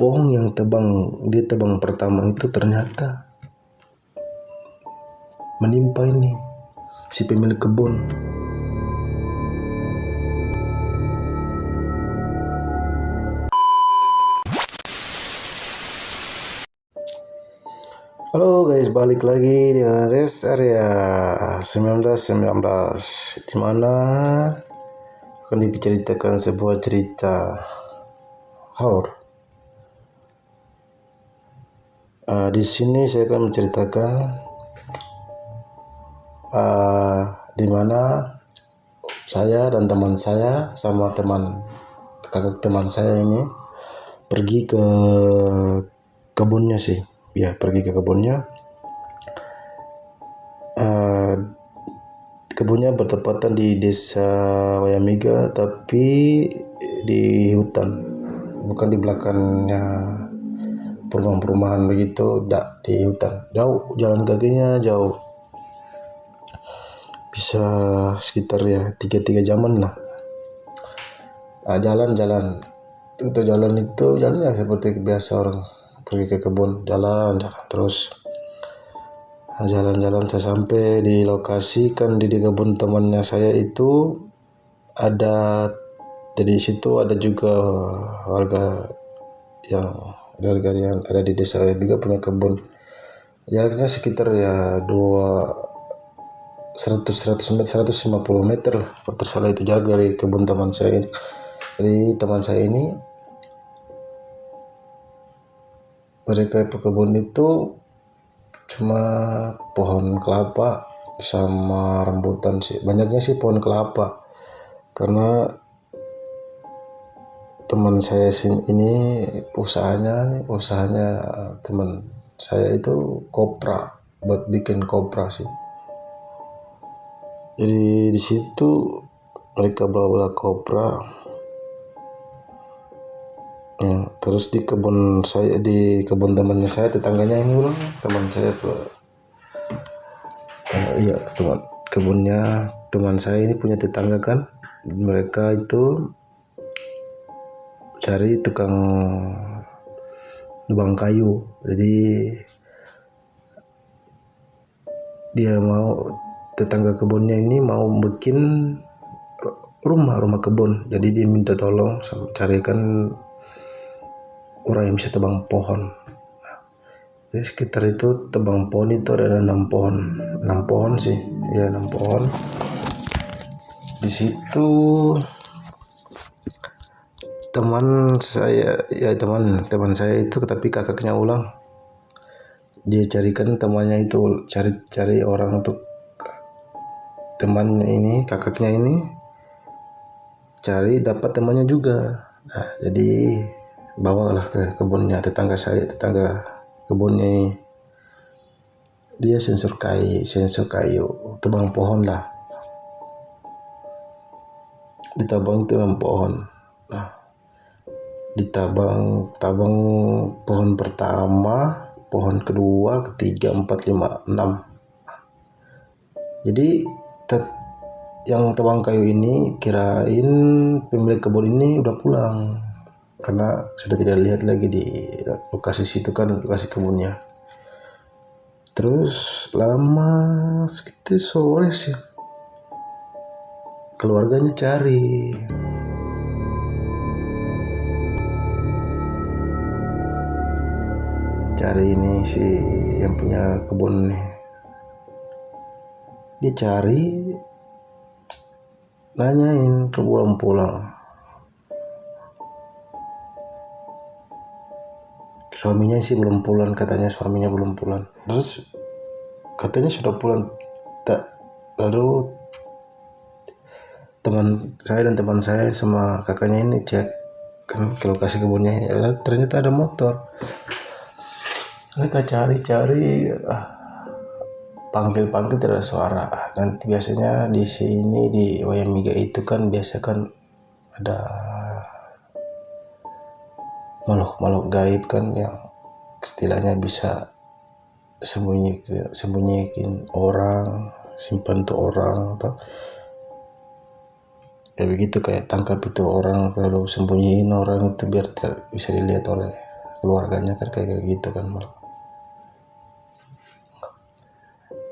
pohon yang dia tebang pertama itu ternyata menimpa ini si pemilik kebun. Halo guys, balik lagi di Rest Area 1919, di mana akan diceritakan sebuah cerita horor. Di sini saya akan menceritakan di mana saya dan teman saya sama kakak teman saya ini pergi ke kebunnya sih. Ya, pergi ke kebunnya. Kebunnya bertepatan di desa Wayamiga, tapi di hutan, bukan di belakangnya perumahan-perumahan begitu, di hutan. Jauh, jalan kakinya jauh, bisa sekitar ya 3 jaman lah. Jalan itu jalannya seperti biasa orang pergi ke kebun, jalan terus. Jalan-jalan saya sampai di lokasi, kan di kebun temannya saya itu ada, jadi situ ada juga warga yang ada di desa juga punya kebun. Jaraknya sekitar ya 150 meter lah, kalau tersalah itu jarak dari kebun teman saya ini. Jadi teman saya ini, mereka kebun itu cuma pohon kelapa sama rambutan sih, banyaknya sih pohon kelapa, karena teman saya ini usahanya teman saya itu kopra, buat bikin kopra sih. Jadi di situ mereka bawa kopra. Ya, terus di kebun temannya saya, tetangganya ini ulang teman saya tuh. Iya, kebunnya teman saya ini punya tetangga kan. Mereka itu cari tukang nebang kayu. Jadi tetangga kebunnya ini mau bikin rumah kebun. Jadi dia minta tolong carikan orang yang bisa tebang pohon. Jadi sekitar itu tebang pohon itu ada 6 pohon sih, ya 6 pohon. Di situ teman saya itu, tapi kakaknya ulang. Dia carikan temannya itu, cari orang untuk temannya ini, kakaknya ini cari, dapat temannya juga. Nah, jadi bawalah ke kebunnya tetangga kebunnya ini. Dia sensor kayu, tebang pohon lah. Ditabang itu 6 pohon. Nah, ditabang pohon pertama, pohon kedua, ketiga, 4, 5, 6. Jadi yang tebang kayu ini kirain pemilik kebun ini udah pulang, karena sudah tidak lihat lagi di lokasi situ kan, lokasi kebunnya. Terus lama sekitar sore sih, keluarganya cari ini si yang punya kebun nih. Dia cari, nanyain ke pulang. Suaminya sih belum pulang, katanya suaminya belum pulang. Terus katanya sudah pulang tak. Lalu teman saya sama kakaknya ini cek kan ke lokasi kebunnya, ya, ternyata ada motor. Mereka cari, panggil tidak ada suara. Nanti biasanya di sini di Wayamiga itu kan biasa kan ada makhluk gaib kan, yang istilahnya bisa sembunyiin orang, simpan tuh orang, atau kayak begitu, kayak tangkap itu orang lalu sembunyiin orang itu biar tidak bisa dilihat oleh keluarganya kan kayak gitu kan.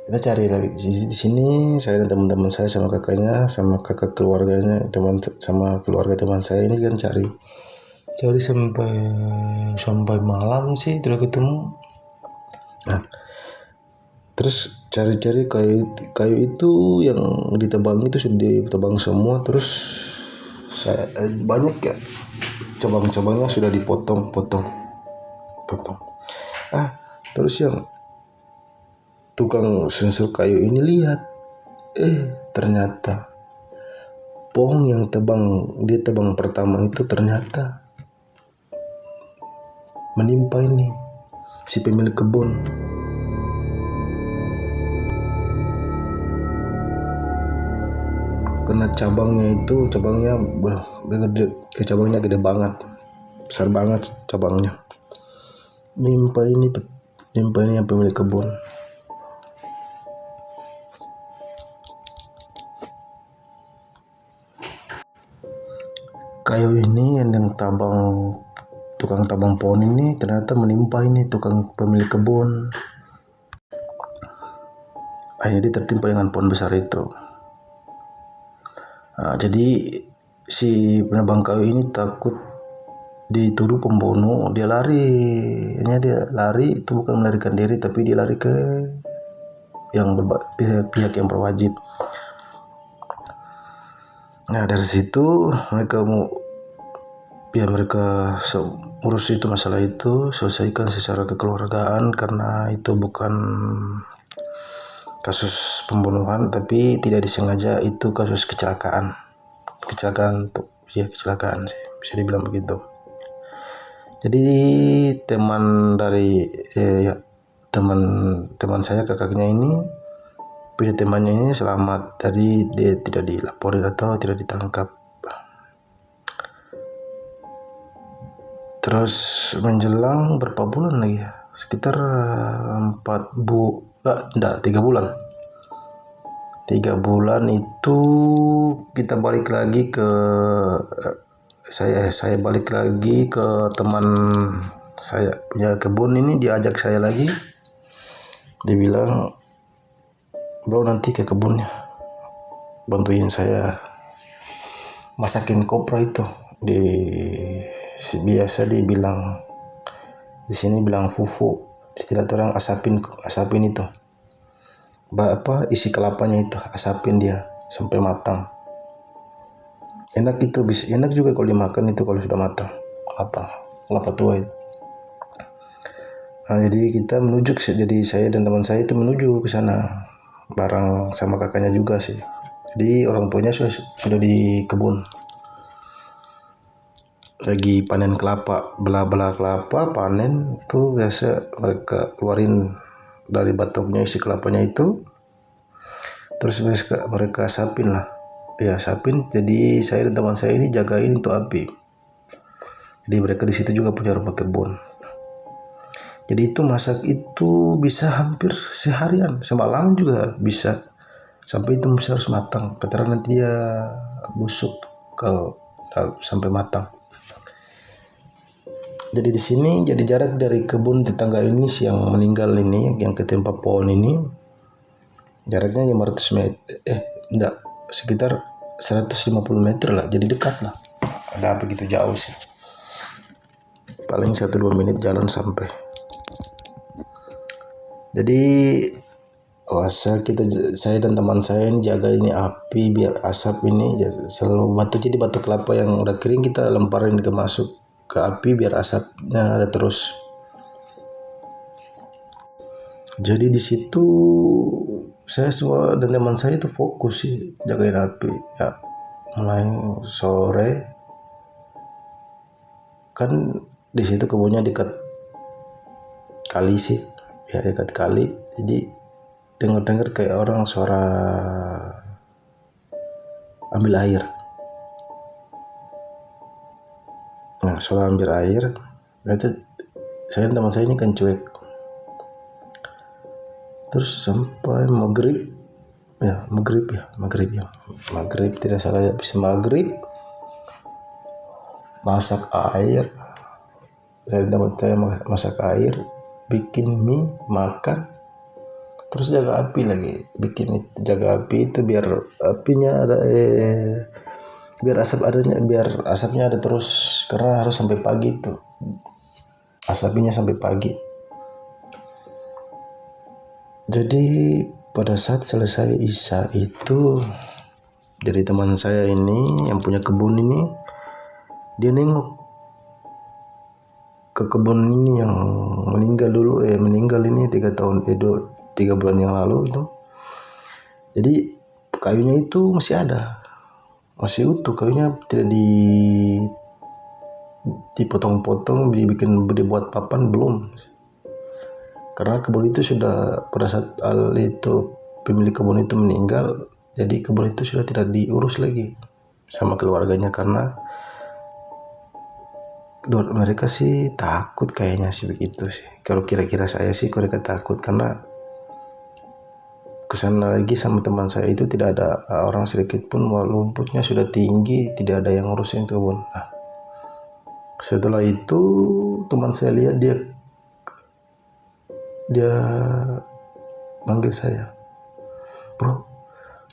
Kita cari lagi di sini, saya dan teman-teman saya sama kakaknya sama kakak keluarganya, sama keluarga teman saya ini kan cari sampai malam sih tidak ketemu. Nah, terus cari-cari kayu itu yang ditebang itu sudah ditebang semua, terus saya banyak ya cabang-cabangnya sudah dipotong-potong. Terus yang tukang sensor kayu ini lihat, ternyata pohon yang dia tebang pertama itu ternyata menimpa ini si pemilik kebun. Karena cabangnya gede banget, besar banget cabangnya. Nimpa ini yang pemilik kebun. Kayu ini yang tukang tabang pohon ini ternyata menimpa ini tukang pemilik kebun. Jadi tertimpa dengan pohon besar itu. Jadi si penebang kayu ini takut dituduh pembunuh, dia lari itu bukan melarikan diri tapi dia lari ke pihak yang berwajib. Nah dari situ mereka urus itu masalah itu, selesaikan secara kekeluargaan karena itu bukan kasus pembunuhan tapi tidak disengaja, itu kasus kecelakaan sih bisa dibilang begitu. Jadi teman saya kakaknya ini punya temannya ini selamat, jadi dia tidak dilaporin atau tidak ditangkap. Terus menjelang berapa bulan lagi ya, sekitar 3 bulan. 3 bulan itu kita balik lagi ke saya balik lagi ke teman saya punya kebun ini, diajak saya lagi. Dia bilang, bro nanti ke kebunnya bantuin saya masakin kopra itu. Biasa dibilang di sini bilang fufu, istilah orang asapin itu. Isi kelapanya itu asapin dia sampai matang. Enak juga kalau dimakan itu kalau sudah matang kelapa tua itu. Jadi saya dan teman saya itu menuju ke sana bareng sama kakaknya juga sih. Jadi orang tuanya sudah di kebun lagi panen kelapa, belah kelapa panen tuh biasa mereka keluarin dari batoknya isi kelapanya itu, terus mereka asapin. Jadi saya dan teman saya ini jagain itu api. Jadi mereka di situ juga punya rumah kebun. Jadi itu masak itu bisa hampir seharian, semalam juga bisa, sampai itu harus matang. Karena nanti dia busuk kalau sampai matang. Jadi di sini jadi jarak dari kebun tetangga ini yang meninggal ini, yang ketimpa pohon ini, jaraknya 500 meter, sekitar 150 meter lah, jadi dekat lah. Ada begitu jauh sih, paling 1-2 menit jalan sampai. Jadi saya dan teman saya ini jaga ini api biar asap ini selalu batu kelapa yang udah kering kita lemparin masuk ke api biar asapnya ada terus. Jadi di situ saya dan teman saya itu fokus sih jagain api ya. Mulai sore kan di situ kebunnya dekat kali sih, ya dekat kali. Jadi dengar kayak orang suara ambil air. Nah, suara ambil air, itu saya dan teman saya ini kan cuek. Terus sampai maghrib tidak salah ya, bisa maghrib masak air Saya dan teman saya masak air, bikin mie, makan, terus jaga api lagi, jaga api itu biar apinya ada biar asapnya ada terus, karena harus sampai pagi itu asapnya sampai pagi. Jadi pada saat selesai isya itu, jadi teman saya ini yang punya kebun ini, dia nengok ke kebun ini yang meninggal ini 3 bulan yang lalu itu. Jadi kayunya itu masih ada, masih utuh kayunya, tidak dipotong-potong dibuat papan, belum. Karena kebun itu sudah pada saat itu pemilik kebun itu meninggal, jadi kebun itu sudah tidak diurus lagi sama keluarganya, karena mereka sih takut kayaknya sih begitu sih. Kalau kira-kira saya sih mereka takut, karena kesana lagi sama teman saya itu tidak ada orang sedikit pun, rumputnya sudah tinggi, tidak ada yang ngurusin kebun. Nah, setelah itu teman saya lihat dia manggil saya, bro,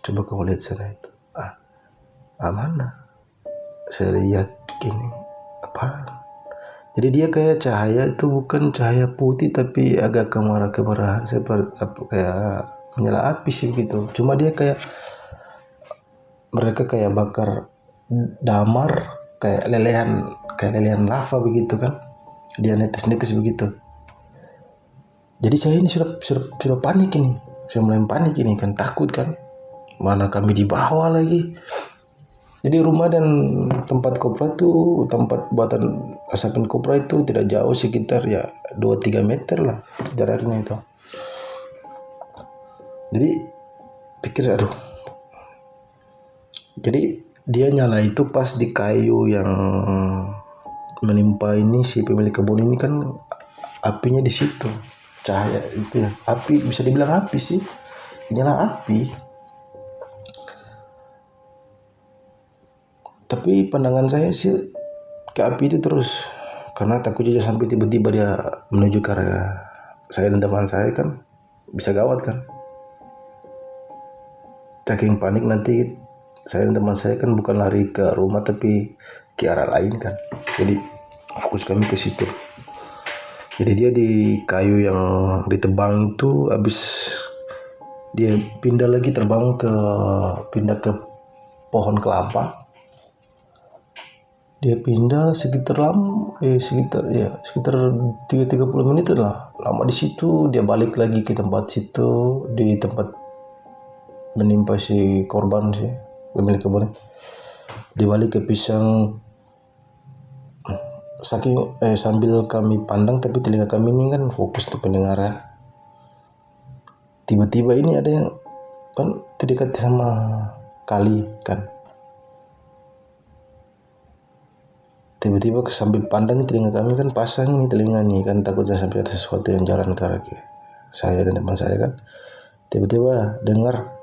coba kamu lihat sana itu. Mana? Saya lihat gini, apa? Jadi dia kayak cahaya itu bukan cahaya putih tapi agak kemerahan, seperti kayak menyala api sih gitu. Cuma dia mereka kayak bakar damar, kayak lelehan lava begitu kan. Dia netes-netes begitu. Jadi saya ini sudah panik ini, sudah mulai panik ini kan, takut kan, mana kami di bawah lagi. Jadi rumah dan tempat kopra itu, tempat buatan asapin kopra itu tidak jauh, sekitar ya 2-3 meter lah jaraknya itu. Jadi pikir aduh. Jadi dia nyala itu pas di kayu yang menimpa ini, si pemilik kebun ini kan apinya di situ. Cahaya itu ya, api, bisa dibilang api sih, nyala api. Tapi pandangan saya sih ke api itu terus, karena takutnya sampai tiba-tiba dia menuju ke arah saya dan teman saya kan, bisa gawat kan. Saking panik nanti saya dan teman saya kan bukan lari ke rumah tapi ke arah lain kan. Jadi fokus kami ke situ. Jadi dia di kayu yang ditebang itu, habis dia pindah ke pohon kelapa. Dia pindah sekitar 30 menit lah, lama di situ. Dia balik lagi ke tempat situ, di tempat menimpa si korban, si pemilik kebun. Dia balik ke pisang, sambil kami pandang tapi telinga kami ini kan fokus untuk pendengaran. Tiba-tiba ini ada yang kan terdekat sama kali kan. Tiba-tiba sambil pandang telinga kami kan pasang ini telinga nih kan, takutnya sampai ada sesuatu yang jalan ke arah saya dan teman saya kan. Tiba-tiba dengar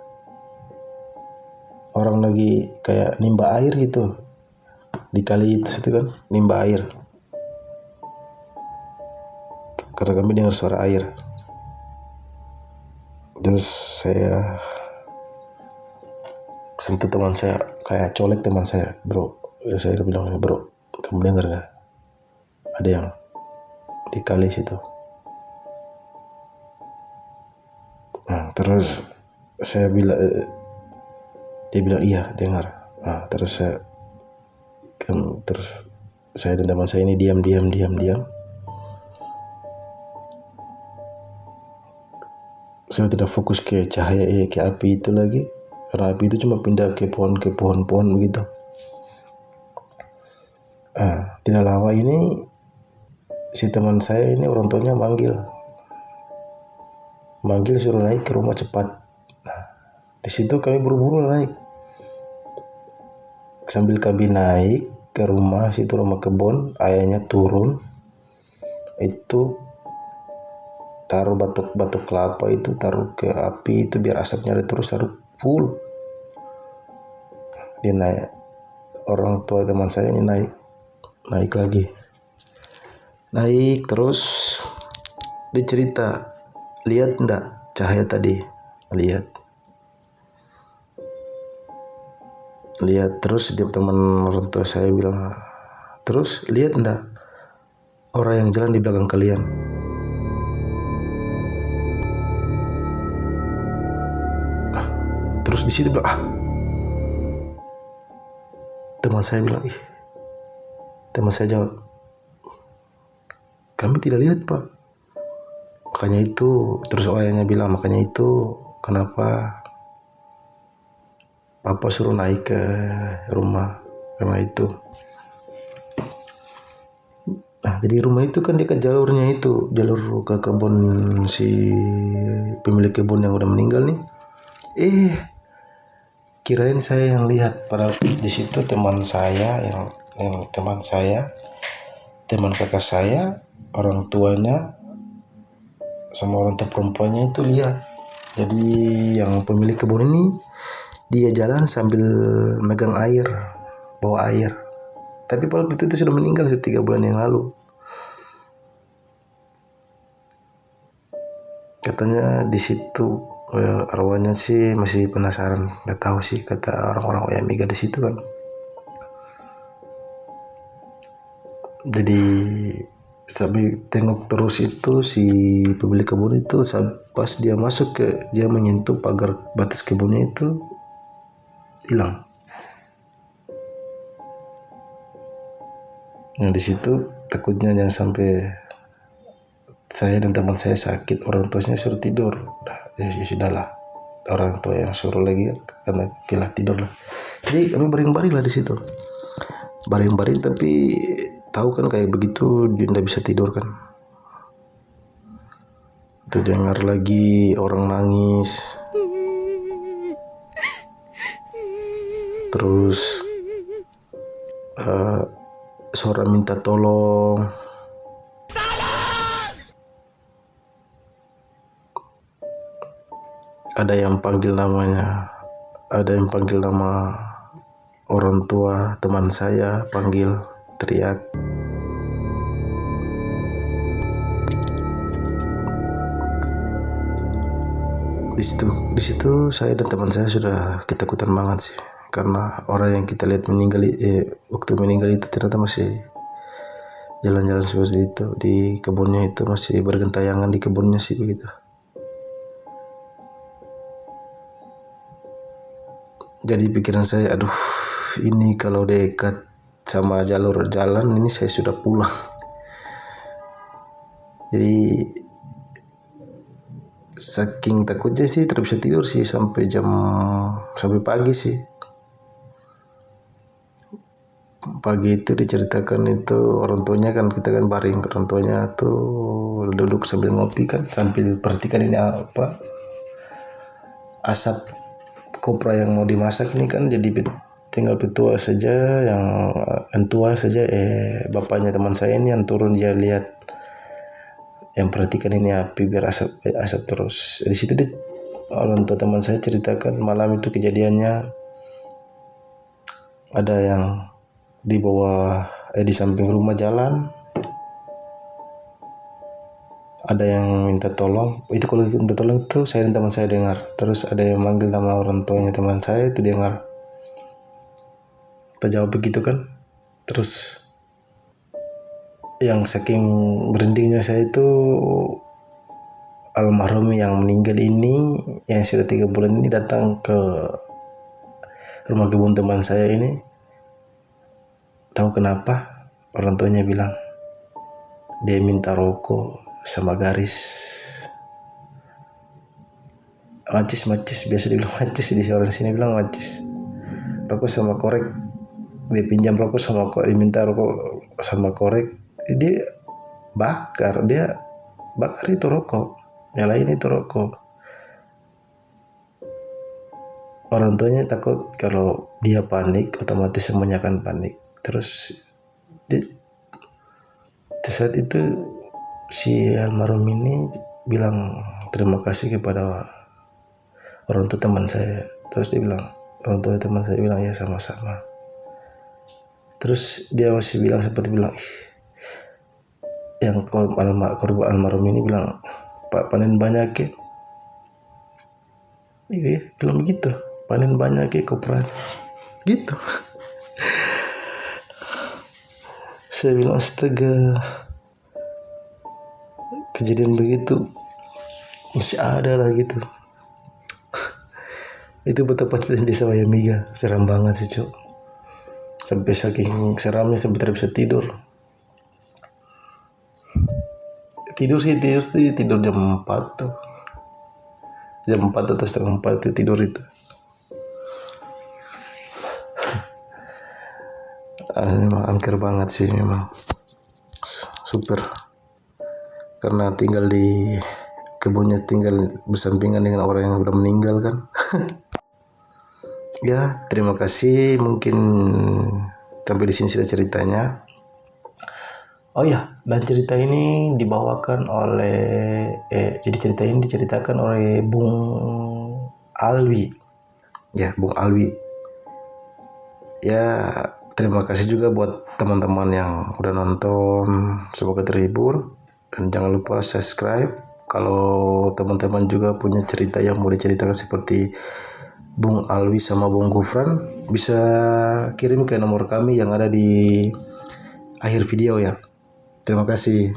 orang lagi kayak nimba air gitu di kali itu situ kan, nimba air. Karena kami dengar suara air. Terus saya sentuh teman saya, kayak colek teman saya, bro. Ya saya bilang, bro, kamu dengar gak? Ada yang di kali situ. Nah, terus saya bilang, dia bilang iya dengar. Nah, terus saya dan teman saya ini diam. Saya tidak fokus ke cahaya ke api itu lagi, karena api itu cuma pindah ke pohon begitu. Tidak lama ini si teman saya ini orang tuanya manggil suruh naik ke rumah cepat. Nah, di situ kami buru-buru naik. Sambil kami naik ke rumah situ, rumah kebun, ayahnya turun itu taruh batok kelapa itu, taruh ke api itu biar asapnya ada terus, taruh full. Dia naik, orang tua teman saya ini naik lagi. Naik terus dia cerita, lihat enggak cahaya tadi? Lihat terus dia teman orang tua saya bilang, terus lihat enggak orang yang jalan di belakang kalian? Terus di situ bilang, teman saya bilang, teman saya jawab, kami tidak lihat pak. Makanya itu, terus orangnya bilang, makanya itu kenapa papa suruh naik ke rumah, karena itu. Nah, jadi rumah itu kan dekat jalurnya itu, jalur ke kebun si pemilik kebun yang udah meninggal nih. Kirain saya yang lihat, padahal di situ teman saya teman kakak saya, orang tuanya sama orang tua perempuannya itu lihat. Jadi yang pemilik kebun ini dia jalan sambil megang air, bawa air. Tapi pada itu sudah meninggal sudah 3 bulan yang lalu. Katanya di situ arwahnya sih masih penasaran, nggak tahu sih kata orang-orang yang miga di situ kan. Jadi sampai tengok terus itu si pemilik kebun itu, pas dia masuk dia menyentuh pagar batas kebunnya itu hilang. Nah di situ takutnya jangan sampai saya dan teman saya sakit, orang tuanya suruh tidur. Ya sudahlah, orang tua yang suruh lagi karena gila tidur lah. Jadi kami baring-baring lah di situ, baring-baring, tapi tahu kan kayak begitu dia tidak bisa tidur kan. Itu dengar lagi orang nangis, terus suara minta tolong. Ada yang panggil namanya, ada yang panggil nama orang tua teman saya, panggil, teriak. Di situ saya dan teman saya sudah ketakutan banget sih, karena orang yang kita lihat meninggal waktu meninggal itu ternyata masih jalan-jalan seperti itu di kebunnya, itu masih bergentayangan di kebunnya sih begitu. Jadi pikiran saya, aduh ini kalau dekat sama jalur jalan ini saya sudah pulang. Jadi saking takutnya sih tidak bisa tidur sih sampai pagi sih. Pagi itu diceritakan itu orang tuanya kan, kita kan baring, orang tuanya tuh duduk sambil ngopi kan, sambil perhatikan ini apa asap kopra yang mau dimasak ini kan. Jadi tinggal petua saja, yang entua saja bapaknya teman saya ini yang turun, dia lihat, yang perhatikan ini api biar asap terus. Di situ orang tua teman saya ceritakan malam itu kejadiannya ada yang di bawah di samping rumah jalan, ada yang minta tolong. Itu kalau minta tolong itu saya dan teman saya dengar. Terus ada yang manggil nama orang tuanya teman saya itu dengar. Kita jawab begitu kan. Terus yang saking berhentinya saya itu, almarhum yang meninggal ini, yang sudah 3 bulan ini datang ke rumah kebun teman saya ini. Tahu kenapa? Orang tuanya bilang dia minta rokok sama garis macis biasa dibilang macis, di orang sini bilang macis, rokok sama korek. Dia pinjam rokok sama korek, diminta rokok sama korek, dia bakar itu rokok, nyalain itu rokok. Orang tuanya takut kalau dia panik, otomatis semuanya akan panik. Terus di saat itu si almarhum ini bilang terima kasih kepada orang tua teman saya. Terus dia bilang, orang tua teman saya bilang ya sama-sama. Terus dia masih bilang seperti bilang, yang korban almarhum ini bilang, Pak panen banyak ya. Iya, bilang begitu, panen banyak ya kooperatif gitu. Saya bilang astaga, kejadian begitu masih ada lah gitu. Itu betapa di desa Wayamiga, seram banget sih cok. Sampai saking seramnya sampai tidak bisa tidur. Tidur jam 4 tuh. Jam 4 atau setengah 4 itu tidur itu. Memang angker banget sih memang. Super. Karena tinggal di kebunnya, tinggal bersampingan dengan orang yang udah meninggal kan. Ya, terima kasih. Mungkin sampai di sini sudah ceritanya. Oh ya, dan cerita ini dibawakan oleh jadi cerita ini diceritakan oleh Bung Alwi. Ya, Bung Alwi. Ya, terima kasih juga buat teman-teman yang udah nonton. Semoga terhibur dan jangan lupa subscribe. Kalau teman-teman juga punya cerita yang mau diceritakan seperti Bung Alwi sama Bung Gufran, bisa kirim ke nomor kami yang ada di akhir video ya. Terima kasih.